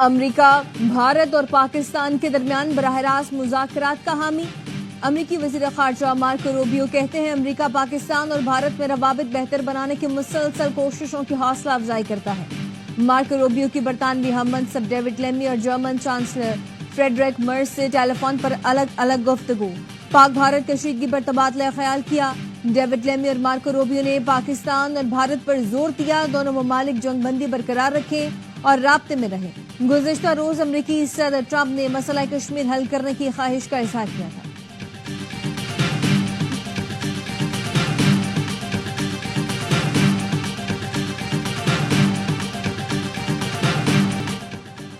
امریکہ بھارت اور پاکستان کے درمیان براہ راست مذاکرات کا حامی۔ امریکی وزیر خارجہ مارکو روبیو کہتے ہیں امریکہ پاکستان اور بھارت میں روابط بہتر بنانے کی مسلسل کوششوں کی حوصلہ افزائی کرتا ہے۔ مارکو روبیو کی برطانوی ہم منصب ڈیوڈ لیمی اور جرمن چانسلر فریڈرک مرز سے ٹیلی فون پر الگ الگ گفتگو، پاک بھارت کشیدگی پر تبادلہ خیال کیا۔ ڈیوڈ لیمی اور مارکو روبیو نے پاکستان اور بھارت پر زور دیا دونوں ممالک جنگ بندی برقرار رکھیں اور رابطے میں رہیں۔ گزشتہ روز امریکی صدر ٹرمپ نے مسئلہ کشمیر حل کرنے کی خواہش کا اظہار کیا تھا۔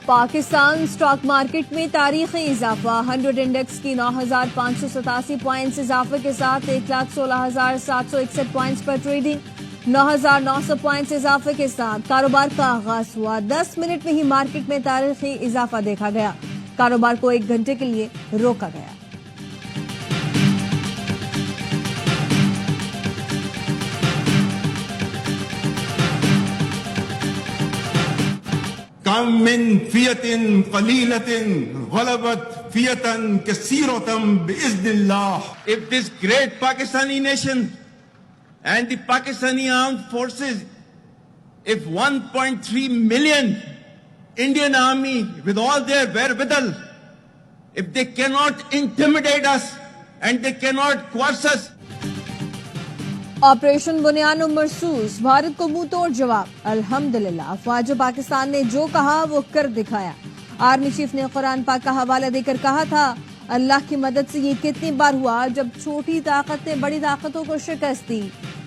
پاکستان سٹاک مارکیٹ میں تاریخی اضافہ، 100 انڈیکس کی 9,587 پوائنٹس اضافے کے ساتھ 1,16,761 پوائنٹس پر ٹریڈنگ، 9,900 پوائنٹس اضافے کے ساتھ کاروبار کا آغاز ہوا۔ 10 منٹ میں ہی مارکیٹ میں تاریخی اضافہ دیکھا گیا، کاروبار کو 1 گھنٹے کے لیے روکا گیا۔ كم من فئة قليلة غلبت فئة كثيرة بإذن الله. If this great Pakistani nation and the Pakistani armed forces, if 1.3 million Indian army with all their wherewithal, if they cannot intimidate us and they cannot coerce us, operation بنیان و مرصوص، بھارت کو منہ توڑ جواب۔ الحمدللہ افواج پاکستان نے جو کہا وہ کر دکھایا۔ آرمی چیف نے قرآن پاک کا حوالہ دے کر کہا تھا اللہ کی مدد سے یہ کتنی بار ہوا جب چھوٹی طاقت نے بڑی طاقتوں کو شکست دی۔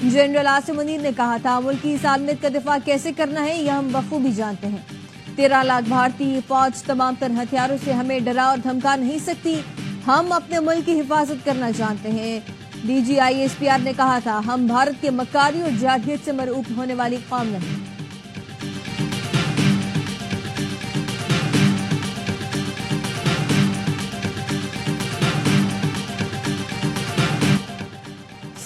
جنرل عاصم منیر نے کہا تھا ملکی سالمیت کا دفاع کیسے کرنا ہے یہ ہم بخوبی جانتے ہیں۔ 13 لاکھ بھارتی فوج تمام تر ہتھیاروں سے ہمیں ڈرا اور دھمکا نہیں سکتی، ہم اپنے ملک کی حفاظت کرنا جانتے ہیں۔ D G I S P R نے کہا تھا ہم بھارت کے مکاری اور جارحیت سے مرعوب ہونے والی قوم نہیں۔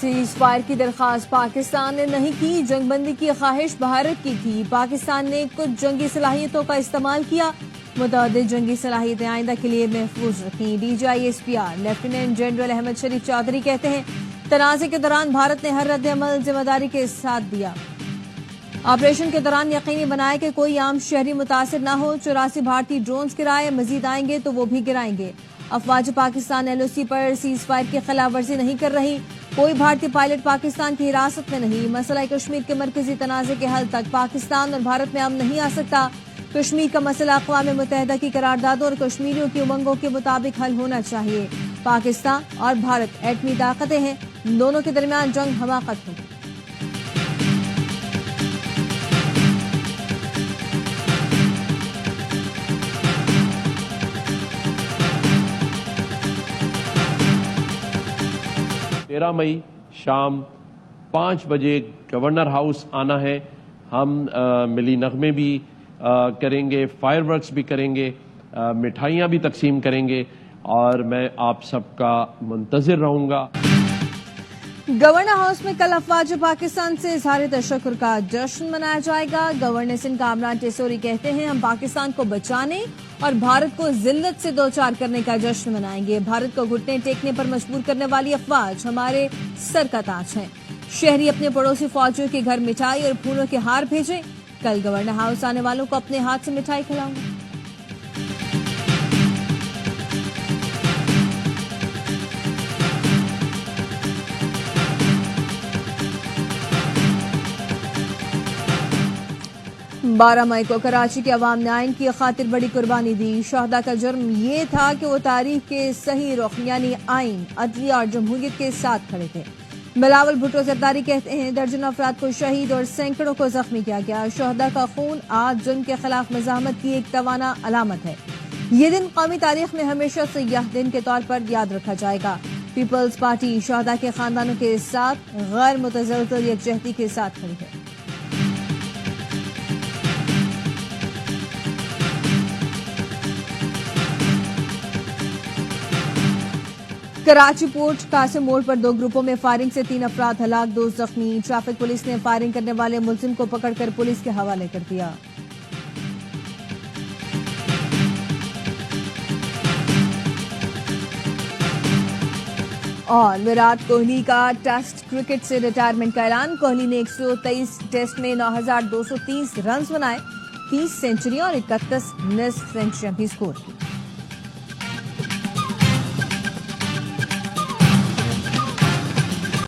سیز فائر کی درخواست پاکستان نے نہیں کی، جنگ بندی کی خواہش بھارت کی تھی۔ پاکستان نے کچھ جنگی صلاحیتوں کا استعمال کیا، متعدد جنگی صلاحیتیں آئندہ کے لیے محفوظ رکھیں۔ D G I S P R lieutenant general Ahmed Sharif Chaudhry کہتے ہیں تنازع کے دوران بھارت نے ہر رد عمل ذمہ داری کے ساتھ دیا، آپریشن کے دوران یقینی بنایا کہ کوئی عام شہری متاثر نہ ہو۔ 84 بھارتی ڈرونز گرائے، مزید آئیں گے تو وہ بھی گرائیں گے۔ افواج پاکستان ایل او سی پر سیز فائر کی خلاف ورزی نہیں کر رہی، کوئی بھارتی پائلٹ پاکستان کی حراست میں نہیں۔ مسئلہ کشمیر کے مرکزی تنازع کے حل تک پاکستان اور بھارت میں امن نہیں آ سکتا۔ کشمیر کا مسئلہ اقوام متحدہ کی قراردادوں اور کشمیریوں کی امنگوں کے مطابق حل ہونا چاہیے۔ پاکستان اور بھارت ایٹمی طاقتیں ہیں، دونوں کے درمیان جنگ حماقت ہوگی۔ تیرہ مئی شام 5 بجے گورنر ہاؤس آنا ہے، ہم ملی نغمے بھی کریں گے، فائر ورکس بھی کریں گے، مٹھائیاں بھی تقسیم کریں گے اور میں آپ سب کا منتظر رہوں گا۔ گورنر ہاؤس میں کل افواج پاکستان سے اظہار تشکر کا جشن منایا جائے گا۔ گورنر سندھ کامران ٹیسوری کہتے ہیں ہم پاکستان کو بچانے اور بھارت کو ذلت سے دوچار کرنے کا جشن منائیں گے۔ بھارت کو گھٹنے ٹیکنے پر مجبور کرنے والی افواج ہمارے سر کا تاج ہیں۔ شہری اپنے پڑوسی فوجیوں کے گھر مٹھائی اور پھولوں کے ہار بھیجیں۔ کل گورنر ہاؤس آنے والوں کو اپنے ہاتھ سے مٹھائی کھلاؤں گا۔ بارہ مئی کو کراچی کے عوام نے آئین کی خاطر بڑی قربانی دی۔ شہداء کا جرم یہ تھا کہ وہ تاریخ کے صحیح رخ یعنی آئین، عدلیہ اور جمہوریت کے ساتھ کھڑے تھے۔ بلاول بھٹو زرداری کہتے ہیں درجنوں افراد کو شہید اور سینکڑوں کو زخمی کیا گیا۔ شہداء کا خون آج جرم کے خلاف مزاحمت کی ایک توانا علامت ہے۔ یہ دن قومی تاریخ میں ہمیشہ سیاہ دن کے طور پر یاد رکھا جائے گا۔ پیپلز پارٹی شہداء کے خاندانوں کے ساتھ غیر متزلزل یکجہتی کے ساتھ کھڑی ہے۔ کراچی پورٹ قاسم موڑ پر 2 گروپوں میں فائرنگ سے 3 افراد ہلاک 2 زخمی۔ ٹریفک پولیس نے فائرنگ کرنے والے ملزم کو پکڑ کر پولیس کے حوالے کر دیا۔ اور وراٹ کوہلی کا ٹیسٹ کرکٹ سے ریٹائرمنٹ کا اعلان. کوہلی نے 123 ٹیسٹ میں 9,230 رنز بنائے, 30 سینچریاں اور 31 نصف سینچریاں بھی سکور کی.